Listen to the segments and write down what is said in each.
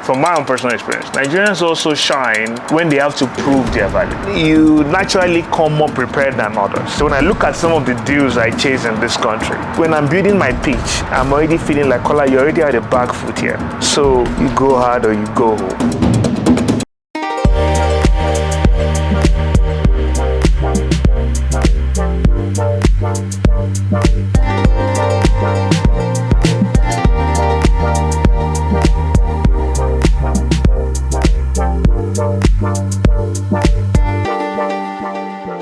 from my own personal experience, Nigerians also shine when they have to prove their value. You naturally come more prepared than others. So when I look at some of the deals I chase in this country, when I'm building my pitch, I'm already feeling like, Kola, you already had a back foot here. So you go hard or you go home.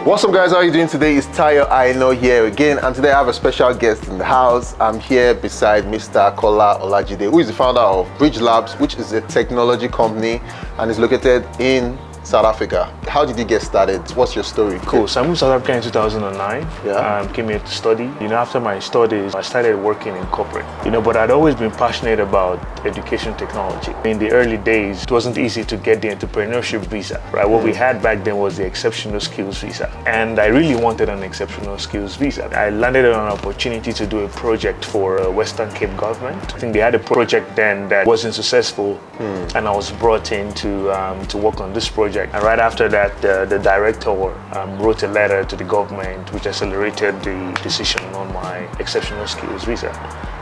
What's up guys, how are you doing today? It's Aina here again, and today I have a special guest in the house. I'm here beside Mr. Kola Olajide, who is the founder of Bridge Labs, which is a technology company and is located in South Africa. How did you get started? What's your story? Cool. So I moved to South Africa in 2009. Yeah. Came here to study. After my studies, I started working in corporate. But I'd always been passionate about education technology. In the early days, it wasn't easy to get the entrepreneurship visa, right? What we had back then was the exceptional skills visa. And I really wanted an exceptional skills visa. I landed on an opportunity to do a project for Western Cape government. I think they had a project then that wasn't successful, and I was brought in to work on this project. And right after that, the director wrote a letter to the government which accelerated the decision on my exceptional skills visa.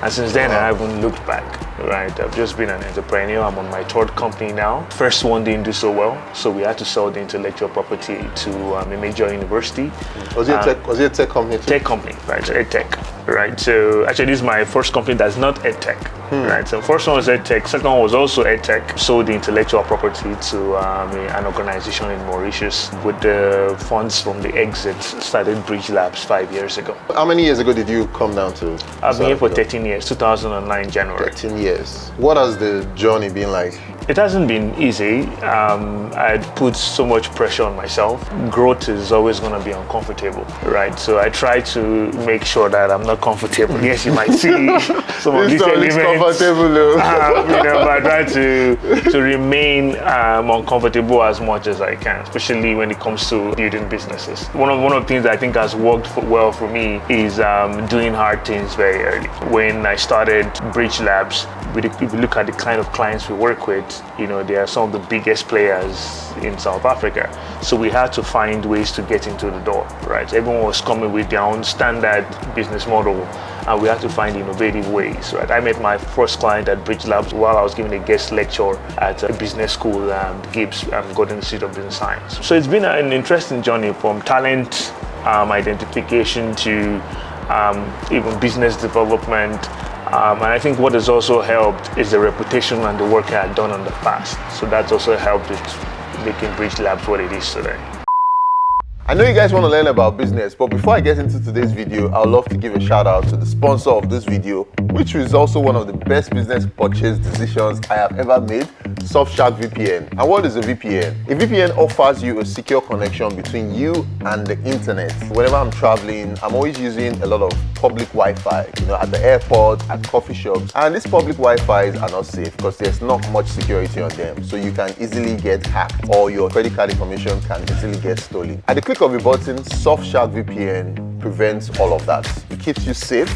And since then, I haven't looked back, right? I've just been an entrepreneur. I'm on my third company now. First one didn't do so well, so we had to sell the intellectual property to a major university. Was it a tech company too? Tech company, right? So EdTech, right? So actually, this is my first company that's not EdTech, right? So first one was EdTech, second one was also EdTech. Sold the intellectual property to an organization in Mauritius. With the funds from the exit, started Bridge Labs 5 years ago. How many years ago did you come down to I've been here for 13 years, 2009 January. 13 years. What has the journey been like? It hasn't been easy. I'd put so much pressure on myself. Growth is always going to be uncomfortable, right? So I try to make sure that I'm not comfortable. Yes, you might see some of these elements. Comfortable, though. But I try to remain uncomfortable as much as I can, especially when it comes to building businesses. One of the things that I think has worked well for me is doing hard things very early. When I started Bridge Labs, if you look at the kind of clients we work with, they are some of the biggest players in South Africa. So we had to find ways to get into the door, right? Everyone was coming with their own standard business model, and we had to find innovative ways, right? I met my first client at Bridge Labs while I was giving a guest lecture at a business school, Gibbs, Golden Institute of Business Science. So it's been an interesting journey from talent identification to even business development. And I think what has also helped is the reputation and the work I had done in the past. So that's also helped with making Bridge Labs what it is today. I know you guys want to learn about business, but before I get into today's video, I would love to give a shout out to the sponsor of this video, which is also one of the best business purchase decisions I have ever made, Surfshark VPN. And what is a VPN? A VPN offers you a secure connection between you and the internet. Whenever I'm traveling, I'm always using a lot of public Wi-Fi, at the airport, at coffee shops. And these public Wi-Fis are not safe because there's not much security on them. So you can easily get hacked, or your credit card information can easily get stolen. At the click of a button, Surfshark VPN prevents all of that. It keeps you safe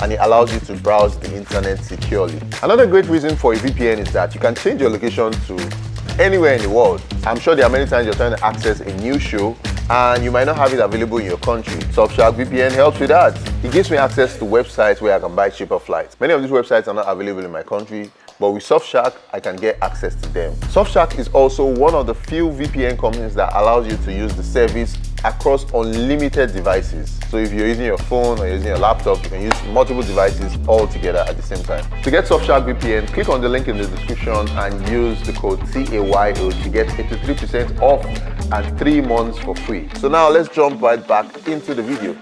and it allows you to browse the internet securely. Another great reason for a VPN is that you can change your location to anywhere in the world. I'm sure there are many times you're trying to access a new show and you might not have it available in your country. Surfshark VPN helps with that. It gives me access to websites where I can buy cheaper flights. Many of these websites are not available in my country, but with Surfshark, I can get access to them. Surfshark is also one of the few VPN companies that allows you to use the service across unlimited devices. So if you're using your phone or using your laptop, you can use multiple devices all together at the same time. To get Surfshark VPN, click on the link in the description and use the code TAYO to get 83% off and 3 months for free. So now let's jump right back into the video.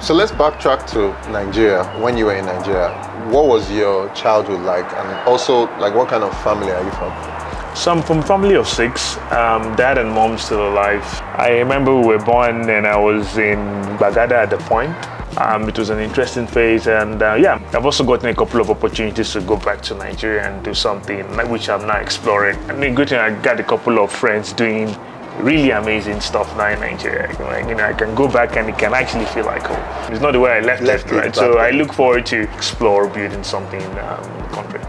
So let's backtrack to Nigeria. When you were in Nigeria, what was your childhood like? And also, what kind of family are you from? So I'm from a family of 6, dad and mom still alive. I remember we were born and I was in Bagada at the point. It was an interesting phase, and I've also gotten a couple of opportunities to go back to Nigeria and do something which I'm now exploring. I mean, good thing I got a couple of friends doing really amazing stuff now in Nigeria. I can go back and it can actually feel like home. It's not the way I left it, right? So I look forward to explore building something in the country.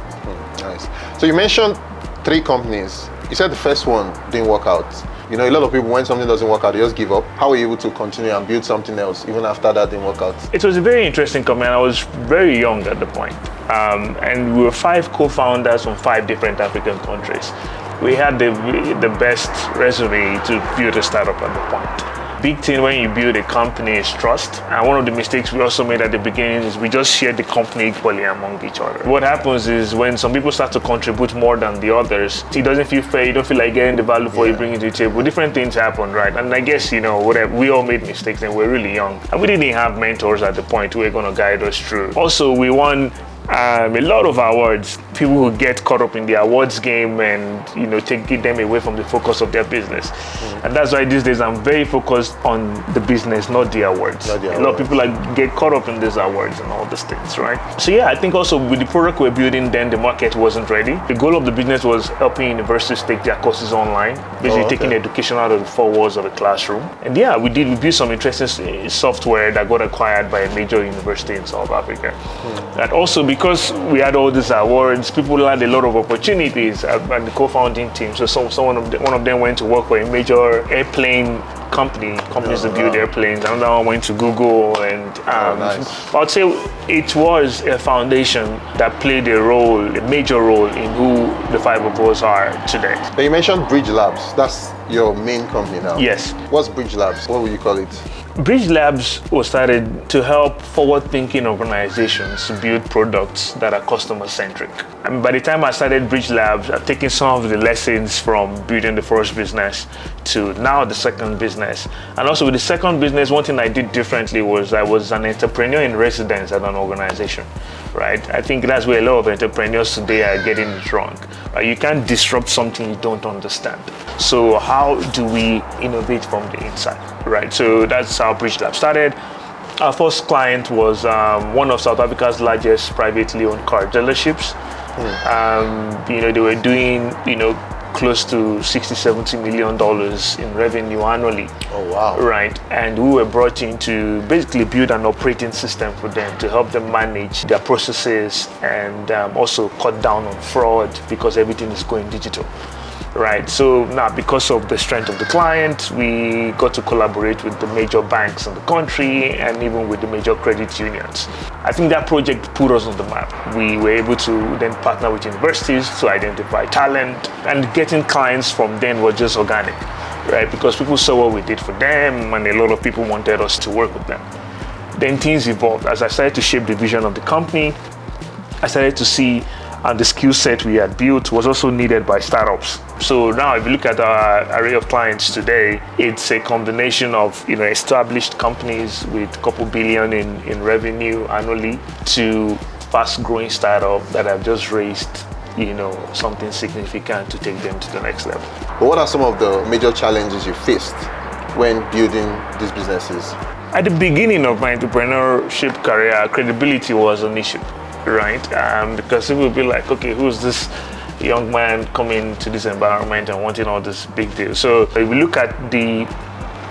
Nice. So you mentioned 3 companies. You said the first one didn't work out. You know, a lot of people, when something doesn't work out, they just give up. How were you able to continue and build something else even after that didn't work out? It was a very interesting company. I was very young at the point. And we were 5 co-founders from 5 different African countries. We had the best resume to build a startup at the point. Big thing when you build a company is trust. And one of the mistakes we also made at the beginning is we just shared the company equally among each other. What happens is when some people start to contribute more than the others, it doesn't feel fair. You don't feel like getting the value for you bring it to the table. Different things happen, right? And I guess, you know, whatever, we all made mistakes and we're really young. And we didn't have mentors at the point who were going to guide us through. Also, we won a lot of awards. People who get caught up in the awards game and, you know, take them away from the focus of their business. And that's why these days I'm very focused on the business, not the awards. A lot of people get caught up in these awards and all these things, right? So yeah, I think also with the product we're building, then the market wasn't ready. The goal of the business was helping universities take their courses online, basically taking education out of the 4 walls of the classroom. And yeah, we built some interesting software that got acquired by a major university in South Africa. And also because we had all these awards, people had a lot of opportunities at the co-founding team. So one of them went to work for a major airplane companies that build airplanes. Another one went to Google, and nice. I'd say it was a foundation that played a major role in who the 5 of us are today. Now you mentioned Bridge Labs. That's your main company now. Yes. What's Bridge Labs? What would you call it? Bridge Labs was started to help forward-thinking organizations build products that are customer-centric. And by the time I started Bridge Labs, I've taken some of the lessons from building the first business to now the second business. And also with the second business, one thing I did differently was I was an entrepreneur in residence at an organization, right? I think that's where a lot of entrepreneurs today are getting it wrong. You can't disrupt something you don't understand. So how do we innovate from the inside, right? So that's how Bridge Lab started. Our first client was one of South Africa's largest privately owned car dealerships. They were doing, close to $60-70 million in revenue annually. Oh, wow. Right. And we were brought in to basically build an operating system for them to help them manage their processes and also cut down on fraud because everything is going digital. Right. So now, because of the strength of the client, we got to collaborate with the major banks in the country and even with the major credit unions. I think that project put us on the map. We were able to then partner with universities to identify talent, and getting clients from then was just organic, right? Because people saw what we did for them and a lot of people wanted us to work with them. Then things evolved. As I started to shape the vision of the company, I started to see and the skill set we had built was also needed by startups. So now if you look at our array of clients today, it's a combination of established companies with a couple billion in revenue annually to fast-growing startups that have just raised something significant to take them to the next level. But what are some of the major challenges you faced when building these businesses? At the beginning of my entrepreneurship career, credibility was an issue. Right, because people will be like, okay, who's this young man coming to this environment and wanting all this big deal? So if we look at the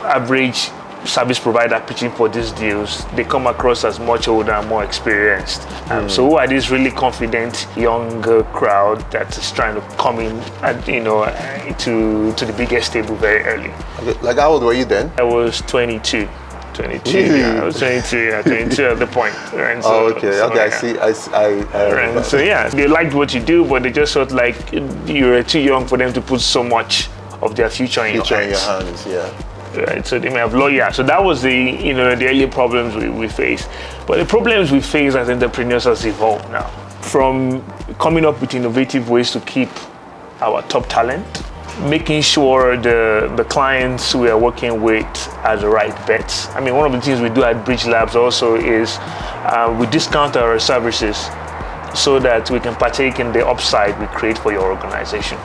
average service provider pitching for these deals, they come across as much older and more experienced. So who are these really confident young crowd that is trying to come in at, to the biggest table very early? Okay. Like how old were you then? I was 22. 22. Yeah, I was 22 at the point. Right? So, I see. Right. So yeah, they liked what you do, but they just felt like you were too young for them to put so much of their future in your hands. Right. So they may have lawyers. So that was the the early problems we faced. But the problems we face as entrepreneurs has evolved now. From coming up with innovative ways to keep our top talent, making sure the clients we are working with are the right bets. I mean, one of the things we do at Bridge Labs also is we discount our services so that we can partake in the upside we create for your organization.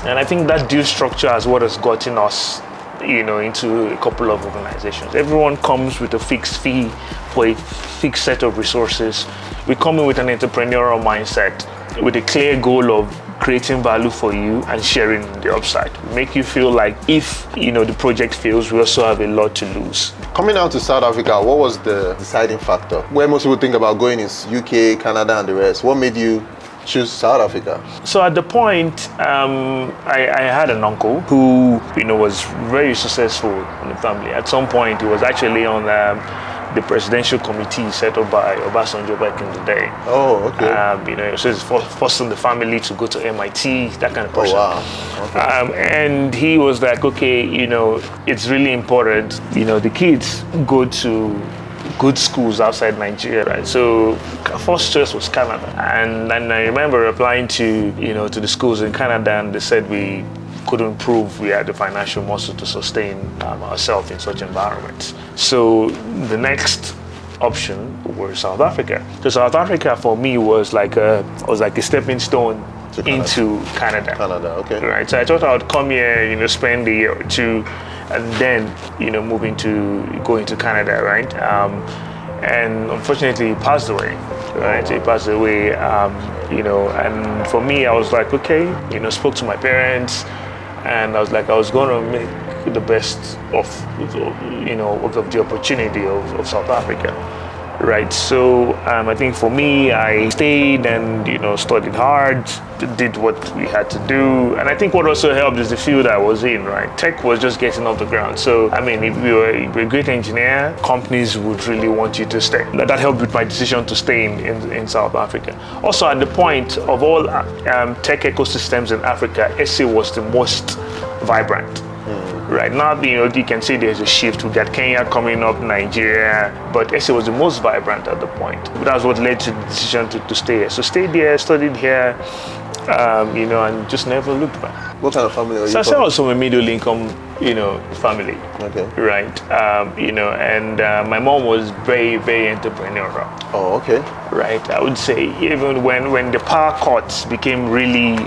And I think that deal structure is what has gotten us into a couple of organizations. Everyone comes with a fixed fee for a fixed set of resources. We come in with an entrepreneurial mindset with a clear goal of creating value for you and sharing the upside. Make you feel like if the project fails, we also have a lot to lose. Coming out to South Africa, what was the deciding factor? Where most people think about going is UK, Canada, and the rest. What made you choose South Africa? So at the point, I had an uncle who, was very successful in the family. At some point, he was actually on the presidential committee set up by Obasanjo back in the day. Oh, okay. So he's forcing the family to go to MIT, that kind of person. Oh, wow. Okay. And he was like, okay, it's really important, the kids go to good schools outside Nigeria, right? So first choice was Canada. And I remember applying to the schools in Canada, and they said we couldn't prove we had the financial muscle to sustain ourselves in such environments. So the next option was South Africa. So South Africa for me was like a stepping stone into Canada. Canada, okay. Right. So I thought I would come here, spend a year or two, and then go into Canada, right? And unfortunately, he passed away. Right. So he passed away. And for me, I was like, okay, spoke to my parents, and I was like, I was going to make the best of the opportunity of South Africa. Right, so I think for me, I stayed and studied hard, did what we had to do, and I think what also helped is the field I was in. Right, tech was just getting off the ground. So I mean, if you were a great engineer, companies would really want you to stay. That helped with my decision to stay in South Africa. Also, at the point of all tech ecosystems in Africa, SA was the most vibrant. Right now, you can see there's a shift. We got Kenya coming up, Nigeria, but SA was the most vibrant at the point. That's what led to the decision to stay here. So stayed there, studied here, and just never looked back. What kind of family are you So I from? said also a middle income, family. Okay. Right. And my mom was very, very entrepreneurial. Oh, okay. Right. I would say even when the power cuts became really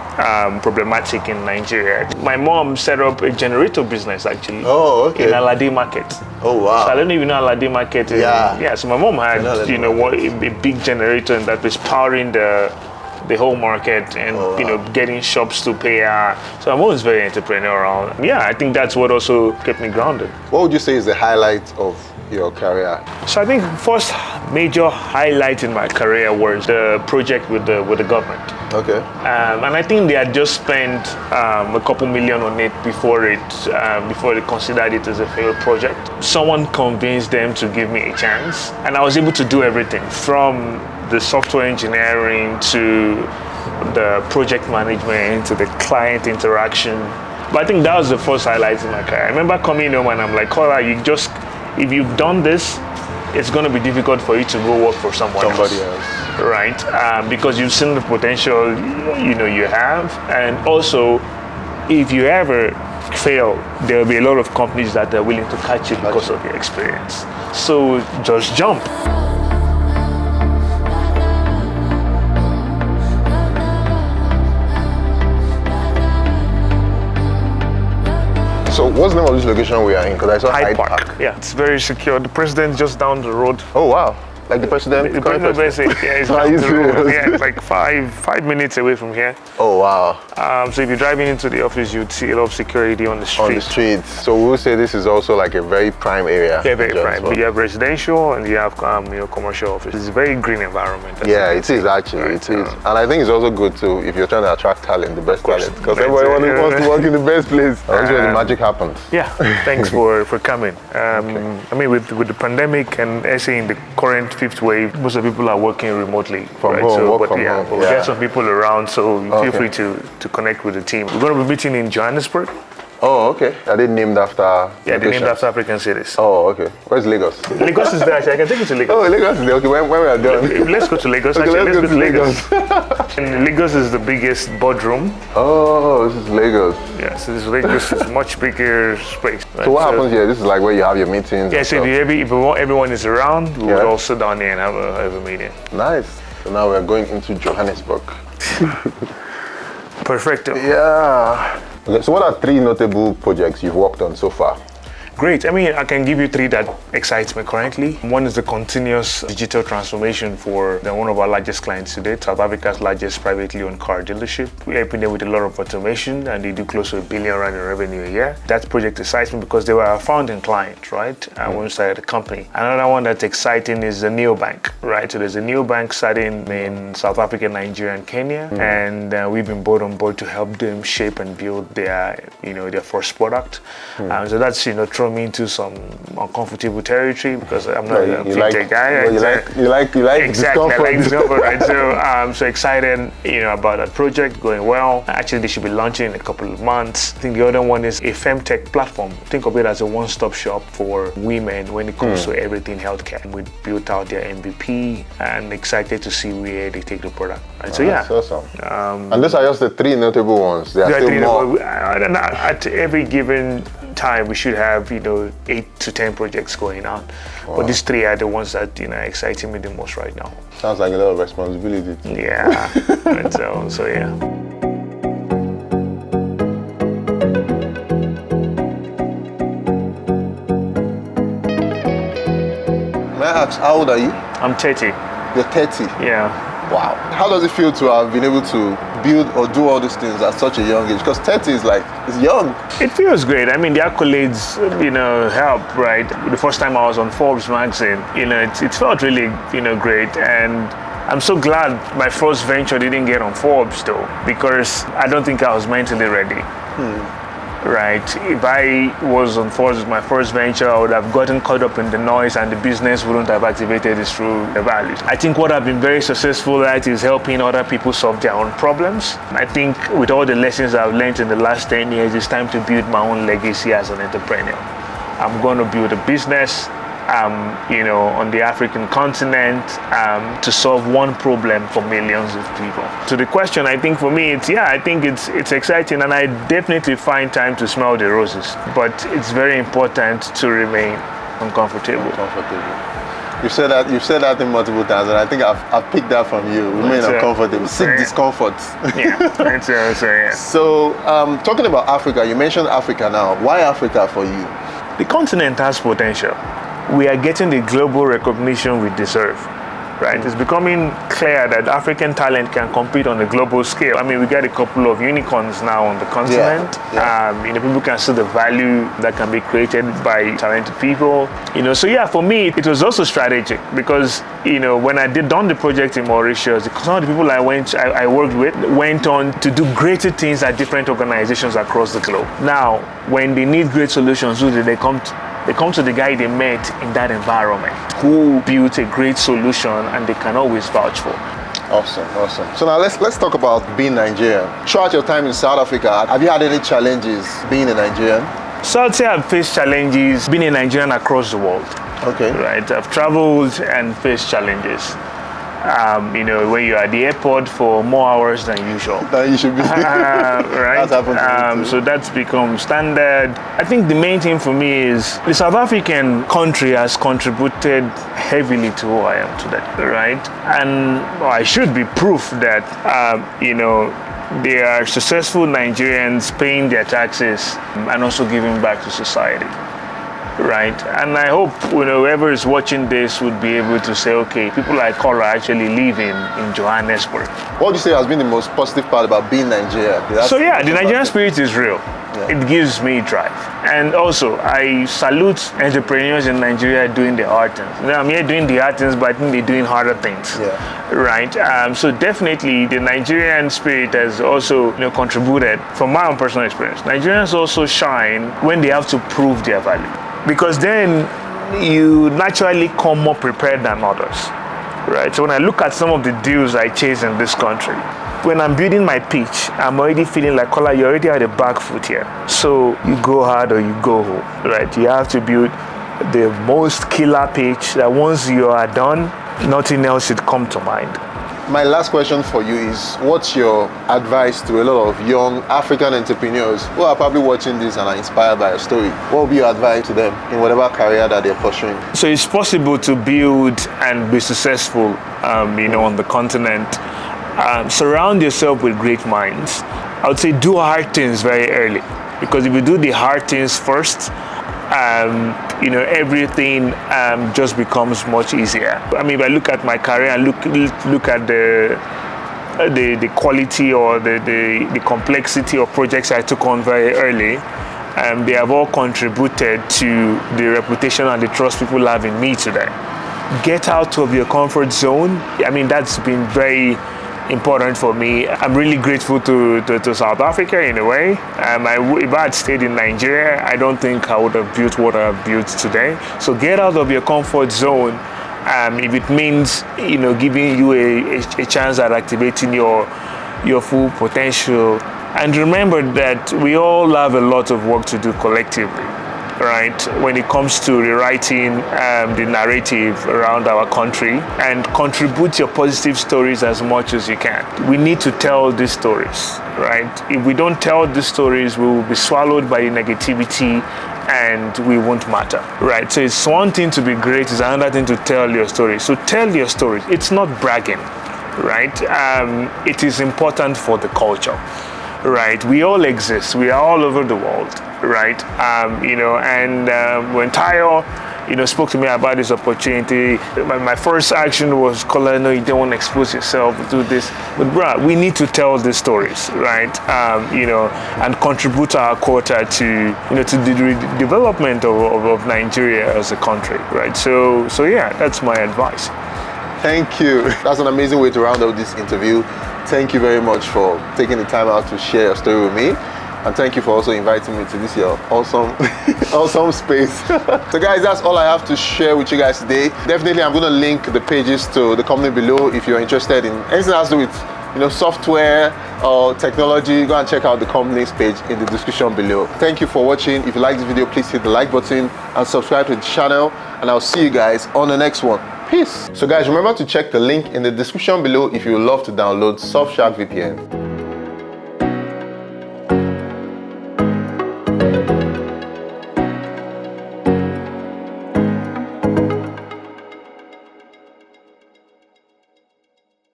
problematic in Nigeria, my mom set up a generator business actually. Oh, okay. In Alade Market. Oh, wow. So I don't even know Alade Market. Yeah. So my mom had a big generator, and that was powering the whole market, and getting shops to pay her. So I'm always very entrepreneurial. Yeah, I think that's what also kept me grounded. What would you say is the highlight of your career? So I think first major highlight in my career was the project with the government. Okay. And I think they had just spent a couple million on it before they considered it as a failed project. Someone convinced them to give me a chance, and I was able to do everything from the software engineering to the project management to the client interaction. But I think that was the first highlight in my career. I remember coming home and I'm like, Kola, if you've done this, it's going to be difficult for you to go work for somebody else. Right? Because you've seen the potential you have, and also if you ever fail, there will be a lot of companies that are willing to catch you because of your experience. So just jump. So what's the name of this location we are in? Because I saw Hyde Park. Yeah, it's very secure. The president's just down the road. Oh, wow. Like the president? The president, it's down the road. Yeah, it's like five minutes away from here. Oh, wow. So if you're driving into the office, you'd see a lot of security on the street. On the streets. So we'll say this is also like a very prime area. Yeah, very prime. Well. You have residential and you have commercial office. It's a very green environment. Yeah, it is actually. Right, it is. And I think it's also good too if you're trying to attract talent, the best talent. Because everybody wants to work in the best place. That's where the magic happens. Yeah, thanks for coming. Okay. I mean, with the pandemic and in the current fifth wave, most of the people are working remotely from home. But we get some people around, so feel free to connect with the team. We're going to be meeting in Johannesburg. Oh, okay. Are they named after? Yeah, they're named after African cities. Oh, okay. Where's Lagos? Lagos is there. Actually, I can take you to Lagos. Oh, Lagos is there. Okay, when we are done. Let's go to Lagos. Okay, actually, let's go to Lagos. And Lagos is the biggest boardroom. Oh, this is Lagos. Yeah, so this Lagos is a much bigger space. Right? So what happens here? This is like where you have your meetings. Yeah, so if everyone is around, we would all sit down here and have a meeting. Nice. So now we're going into Johannesburg. Perfecto. Yeah. Okay, so what are 3 notable projects you've worked on so far? Great. I mean, I can give you three that excites me currently. One is the continuous digital transformation for one of our largest clients today, South Africa's largest privately owned car dealership. We're helping them with a lot of automation, and they do close to R1 billion in revenue a year. That project excites me because they were our founding client, right? When we started the company. Another one that's exciting is the neobank, right? So there's a neobank starting in South Africa, Nigeria, and Kenya, and we've been brought on board to help them shape and build their first product. So that's throw me into some uncomfortable territory because I'm not a fintech guy. You like exactly. discomfort. I like discomfort, right? So I'm so excited, about that project going well. Actually, they should be launching in a couple of months. I think the other one is a femtech platform. Think of it as a one-stop shop for women when it comes to everything healthcare. We built out their MVP and excited to see where they take the product. Right? So yeah, that's awesome. And these are just the three notable ones. There are still more. At every given time, we should have 8 to 10 projects going on. Wow. But these three are the ones that exciting me the most right now. Sounds like a lot of responsibility. Yeah. And so yeah. May I ask, how old are you? I'm 30. You're 30? Yeah. Wow. How does it feel to have been able to build or do all these things at such a young age? Because 30 is it's young. It feels great. I mean, the accolades, help, right? The first time I was on Forbes magazine, it felt really, great. And I'm so glad my first venture didn't get on Forbes though, because I don't think I was mentally ready. Right? If I was on Forbes with my first venture, I would have gotten caught up in the noise and the business wouldn't have activated its true values. I think what I've been very successful at is helping other people solve their own problems. I think with all the lessons I've learned in the last 10 years, it's time to build my own legacy as an entrepreneur. I'm going to build a business on the African continent to solve one problem for millions of people. So the question, I think for me, it's exciting, and I definitely find time to smell the roses. But it's very important to remain uncomfortable. You've said that thing multiple times, and I think I've picked that from you. Remain uncomfortable. Seek discomfort. Yeah. So talking about Africa, you mentioned Africa now. Why Africa for you? The continent has potential. We are getting the global recognition we deserve, right? It's becoming clear that African talent can compete on a global scale. I mean, we got a couple of unicorns now on the continent. People can see the value that can be created by talented people. For me, it was also strategic because, when I done the project in Mauritius, some of the people I worked with went on to do greater things at different organizations across the globe. Now, when they need great solutions, who do they come to? They come to the guy they met in that environment who built a great solution and they can always vouch for. Awesome. So now let's talk about being Nigerian. Throughout your time in South Africa, have you had any challenges being a Nigerian? So I'd say I've faced challenges being a Nigerian across the world. Okay. Right. I've traveled and faced challenges. When you're at the airport for more hours than usual. That you should be. Right? That's happened to me too. So that's become standard. I think the main thing for me is the South African country has contributed heavily to who I am today, right? And I should be proof that, there are successful Nigerians paying their taxes and also giving back to society. Right, and I hope whoever is watching this would be able to say, okay, people like Kola actually live in Johannesburg. What would you say has been the most positive part about being Nigerian? The Nigerian spirit is real. Yeah. It gives me drive. And also, I salute entrepreneurs in Nigeria doing the hard things. I'm here doing the hard things, but I think they're doing harder things. Yeah. Right. So definitely, the Nigerian spirit has also contributed. From my own personal experience, Nigerians also shine when they have to prove their value. Because then you naturally come more prepared than others, right? So when I look at some of the deals I chase in this country, when I'm building my pitch, I'm already feeling like, Kola, you already had a back foot here. So you go hard or you go home, right? You have to build the most killer pitch that once you are done, nothing else should come to mind. My last question for you is, what's your advice to a lot of young African entrepreneurs who are probably watching this and are inspired by your story? What would be your advice to them in whatever career that they're pursuing? So it's possible to build and be successful, on the continent. Surround yourself with great minds. I would say do hard things very early, because if you do the hard things first, you know, everything just becomes much easier. I mean, if I look at my career and look at the quality or the complexity of projects I took on very early, they have all contributed to the reputation and the trust people have in me today. Get out of your comfort zone. I mean, that's been very important for me. I'm really grateful to South Africa in a way. If I had stayed in Nigeria, I don't think I would have built what I've built today. So get out of your comfort zone. If it means, you know, giving you a chance at activating your full potential. And remember that we all have a lot of work to do collectively, right? When it comes to rewriting the narrative around our country, and contribute your positive stories as much as you can. We need to tell these stories, right? If we don't tell these stories, we will be swallowed by the negativity and we won't matter, right? So it's one thing to be great, it's another thing to tell your story. So tell your story. It's not bragging, right? It is important for the culture, right? We all exist. We are all over the world, right? You know, and when Tayo, you know, spoke to me about this opportunity, my first action was, Kola, no, you don't want to expose yourself, do this. But bruh, we need to tell these stories, right? You know, and contribute our quota to, you know, to the development of Nigeria as a country, right? So yeah, that's my advice. Thank you. That's an amazing way to round up this interview. Thank you very much for taking the time out to share your story with me. And thank you for also inviting me to this your awesome, awesome space. So guys, that's all I have to share with you guys today. Definitely, I'm going to link the pages to the company below if you're interested in anything that has to do with, you know, software or technology. Go and check out the company's page in the description below. Thank you for watching. If you like this video, please hit the like button and subscribe to the channel. And I'll see you guys on the next one. Peace. So guys, remember to check the link in the description below if you would love to download Surfshark VPN.